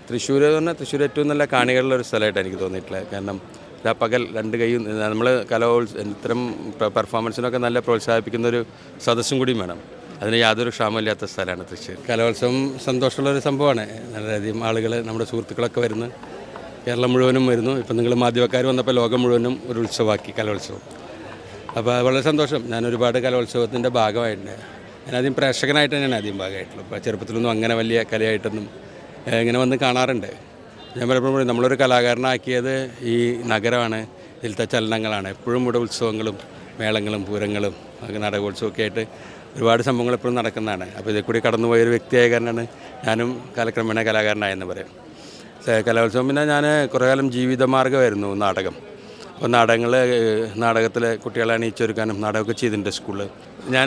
തൃശ്ശൂർ എന്ന് പറഞ്ഞാൽ തൃശ്ശൂർ ഏറ്റവും നല്ല കാണികളുള്ള ഒരു സ്ഥലമായിട്ട് എനിക്ക് തോന്നിയിട്ടുള്ളത്. കാരണം പകൽ രണ്ട് കൈയും നമ്മൾ ഇത്തരം പെർഫോമൻസിനൊക്കെ നല്ല പ്രോത്സാഹിപ്പിക്കുന്നൊരു സദസ്സും കൂടിയും വേണം. അതിന് യാതൊരു ക്ഷാമമില്ലാത്ത സ്ഥലമാണ് തൃശ്ശൂർ. കലോത്സവം സന്തോഷമുള്ളൊരു സംഭവമാണ്. വളരെയധികം ആളുകൾ, നമ്മുടെ സുഹൃത്തുക്കളൊക്കെ വരുന്നു, കേരളം മുഴുവനും വരുന്നു. ഇപ്പം നിങ്ങൾ മാധ്യമക്കാർ വന്നപ്പോൾ ലോകം മുഴുവനും ഒരു ഉത്സവമാക്കി കലോത്സവം. അപ്പോൾ വളരെ സന്തോഷം. ഞാൻ ഒരുപാട് കലോത്സവത്തിൻ്റെ ഭാഗമായിട്ടുണ്ട്. ഞാനാദ്യം പ്രേക്ഷകനായിട്ട് തന്നെയാണ് ആദ്യം ഭാഗമായിട്ടുള്ളത്. ഇപ്പോൾ ചെറുപ്പത്തിലൊന്നും അങ്ങനെ വലിയ കലയായിട്ടൊന്നും ഇങ്ങനെ വന്ന് കാണാറുണ്ട്. ഞാൻ പലപ്പോഴും നമ്മളൊരു കലാകാരനാക്കിയത് ഈ നഗരമാണ്, ഇതിലത്തെ ചലനങ്ങളാണ്. എപ്പോഴും ഇവിടെ ഉത്സവങ്ങളും മേളങ്ങളും പൂരങ്ങളും നാടകോത്സവമൊക്കെ ആയിട്ട് ഒരുപാട് സംഭവങ്ങൾ എപ്പോഴും നടക്കുന്നതാണ്. അപ്പോൾ ഇതിൽ കൂടി കടന്നുപോയൊരു വ്യക്തിയായ കാരണമാണ് ഞാനും കാലക്രമേണ കലാകാരനായെന്ന് പറയാം. കലോത്സവം പിന്നെ ഞാൻ കുറേ കാലം ജീവിതമാർഗ്ഗമായിരുന്നു നാടകം. അപ്പോൾ നാടകത്തിൽ കുട്ടികളെ അണിയിച്ചൊരുക്കാനും നാടകമൊക്കെ ചെയ്തിട്ടുണ്ട് സ്കൂളിൽ. ഞാൻ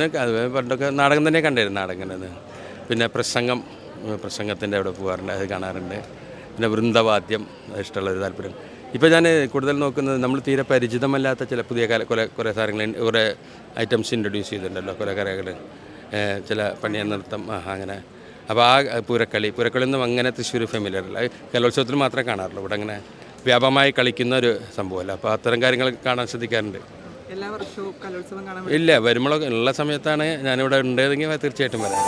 പണ്ടൊക്കെ നാടകം തന്നെ കണ്ടിരുന്നു. നാടകം പിന്നെ പ്രസംഗത്തിൻ്റെ അവിടെ പോകാറുണ്ട്, അത് കാണാറുണ്ട്. പിന്നെ വൃന്ദവാദ്യം ഇഷ്ടമുള്ളൊരു താല്പര്യം. ഇപ്പോൾ ഞാൻ കൂടുതൽ നോക്കുന്നത് നമ്മൾ തീരെ പരിചിതമല്ലാത്ത ചില പുതിയ കുറേ സാധനങ്ങൾ, കുറേ ഐറ്റംസ് ഇൻട്രൊഡ്യൂസ് ചെയ്തിട്ടുണ്ടല്ലോ, കുറേ കലകൾ, ചില പണിയ നൃത്തം, അങ്ങനെ. അപ്പോൾ പൂരക്കളിയൊന്നും അങ്ങനെ തൃശ്ശൂർ ഫെമിലിയർ അല്ല. കലോത്സവത്തിൽ മാത്രമേ കാണാറുള്ളൂ. ഇവിടെ അങ്ങനെ വ്യാപകമായി കളിക്കുന്ന ഒരു സംഭവമല്ല. അപ്പോൾ അത്തരം കാര്യങ്ങൾ കാണാൻ ശ്രദ്ധിക്കാറുണ്ട്. എല്ലാ വർഷവും കലോത്സവം കാണാൻ ഇല്ല, വരുമ്പോഴൊക്കെ ഉള്ള സമയത്താണ് ഞാനിവിടെ ഉണ്ടെങ്കിൽ തീർച്ചയായിട്ടും വരാം.